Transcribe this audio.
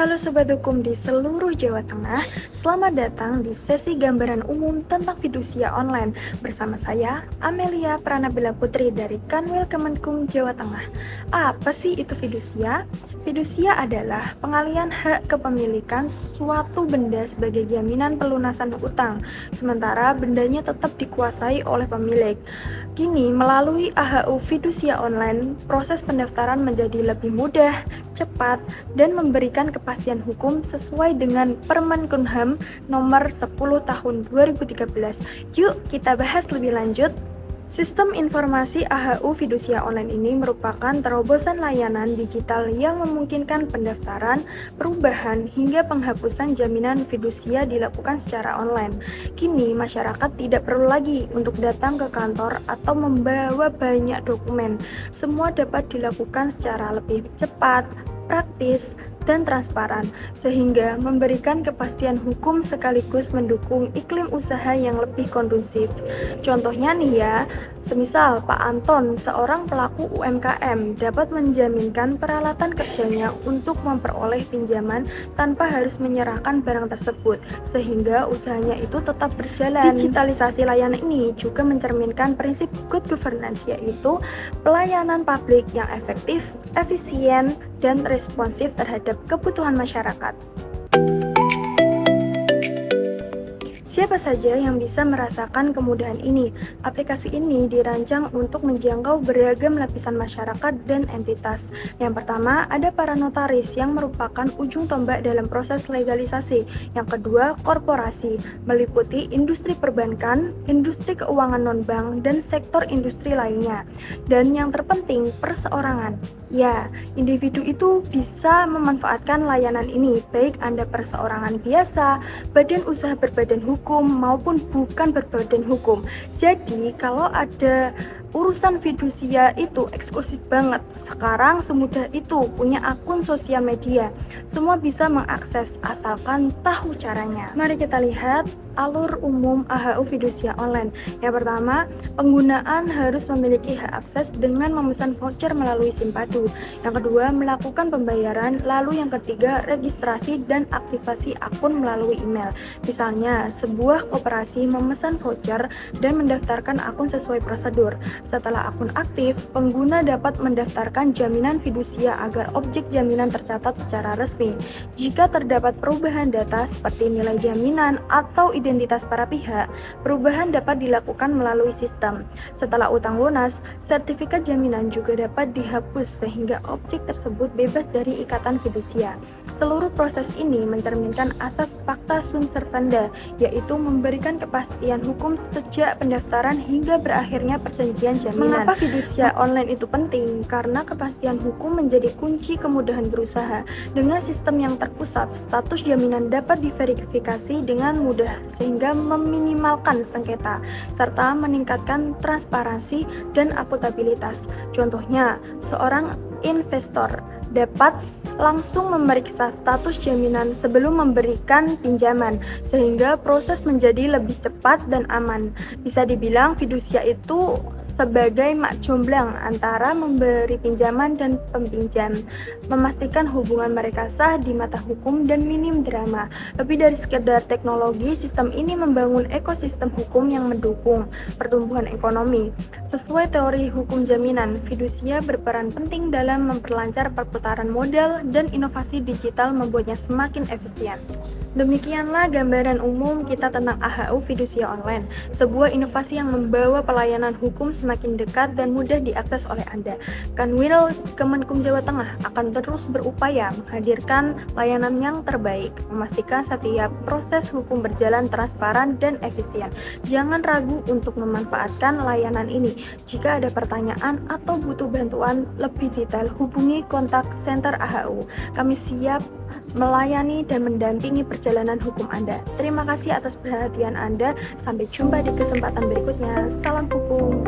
Halo Sobat Hukum di seluruh Jawa Tengah, selamat datang di sesi gambaran umum tentang fidusia online bersama saya, Amelia Pranabila Putri dari Kanwil Kemenkum Jawa Tengah. Apa sih itu fidusia? Fidusia adalah pengalihan hak kepemilikan suatu benda sebagai jaminan pelunasan utang, sementara bendanya tetap dikuasai oleh pemilik. Kini, melalui AHU Fidusia Online, proses pendaftaran menjadi lebih mudah, cepat, dan memberikan kepastian hukum sesuai dengan Permen-Kumham Nomor 10 Tahun 2013. Yuk kita bahas lebih lanjut. Sistem informasi AHU Fidusia Online ini merupakan terobosan layanan digital yang memungkinkan pendaftaran, perubahan, hingga penghapusan jaminan fidusia dilakukan secara online. Kini, masyarakat tidak perlu lagi untuk datang ke kantor atau membawa banyak dokumen. Semua dapat dilakukan secara lebih cepat, praktis, dan transparan, sehingga memberikan kepastian hukum sekaligus mendukung iklim usaha yang lebih kondusif. Contohnya nih ya, semisal Pak Anton, seorang pelaku UMKM, dapat menjaminkan peralatan kerjanya untuk memperoleh pinjaman tanpa harus menyerahkan barang tersebut, sehingga usahanya itu tetap berjalan. Digitalisasi layanan ini juga mencerminkan prinsip good governance, yaitu pelayanan publik yang efektif, efisien, dan responsif terhadap kebutuhan masyarakat. Siapa saja yang bisa merasakan kemudahan ini? Aplikasi ini dirancang untuk menjangkau beragam lapisan masyarakat dan entitas. Yang pertama, ada para notaris yang merupakan ujung tombak dalam proses legalisasi. Yang kedua, korporasi, meliputi industri perbankan, industri keuangan non-bank, dan sektor industri lainnya. Dan yang terpenting, perseorangan. Ya, individu itu bisa memanfaatkan layanan ini, baik Anda perseorangan biasa, badan usaha berbadan hukum, maupun bukan berbadan hukum. Jadi, kalau ada urusan fidusia itu eksklusif banget. Sekarang semudah itu punya akun sosial media. Semua bisa mengakses asalkan tahu caranya. Mari kita lihat alur umum AHU Fidusia Online. Yang pertama, penggunaan harus memiliki hak akses dengan memesan voucher melalui Simpadu. Yang kedua, melakukan pembayaran. Lalu yang ketiga, registrasi dan aktivasi akun melalui email. Misalnya, sebuah koperasi memesan voucher dan mendaftarkan akun sesuai prosedur. Setelah akun aktif, pengguna dapat mendaftarkan jaminan fidusia agar objek jaminan tercatat secara resmi. Jika terdapat perubahan data seperti nilai jaminan atau identitas para pihak, perubahan dapat dilakukan melalui sistem. Setelah utang lunas, sertifikat jaminan juga dapat dihapus sehingga objek tersebut bebas dari ikatan fidusia. Seluruh proses ini mencerminkan asas pacta sunt servanda, yaitu memberikan kepastian hukum sejak pendaftaran hingga berakhirnya perjanjian jaminan. Mengapa fidusia online itu penting? Karena kepastian hukum menjadi kunci kemudahan berusaha. Dengan sistem yang terpusat, status jaminan dapat diverifikasi dengan mudah sehingga meminimalkan sengketa serta meningkatkan transparansi dan akuntabilitas. Contohnya, seorang investor dapat langsung memeriksa status jaminan sebelum memberikan pinjaman, sehingga proses menjadi lebih cepat dan aman. Bisa dibilang fidusia itu sebagai mak jomblang antara memberi pinjaman dan pempinjam, memastikan hubungan mereka sah di mata hukum dan minim drama. Lebih dari sekedar teknologi, sistem ini membangun ekosistem hukum yang mendukung pertumbuhan ekonomi. Sesuai teori hukum jaminan, fidusia berperan penting dalam memperlancar perputaran modal dan inovasi digital membuatnya semakin efisien. Demikianlah gambaran umum kita tentang AHU Fidusia Online, sebuah inovasi yang membawa pelayanan hukum semakin dekat dan mudah diakses oleh Anda. Kanwil Kemenkum Jawa Tengah akan terus berupaya menghadirkan layanan yang terbaik, memastikan setiap proses hukum berjalan transparan dan efisien. Jangan ragu untuk memanfaatkan layanan ini. Jika ada pertanyaan atau butuh bantuan lebih detail, hubungi kontak center AHU. Kami siap melayani dan mendampingi perjalanan hukum Anda. Terima kasih atas perhatian Anda. Sampai jumpa di kesempatan berikutnya. Salam hukum.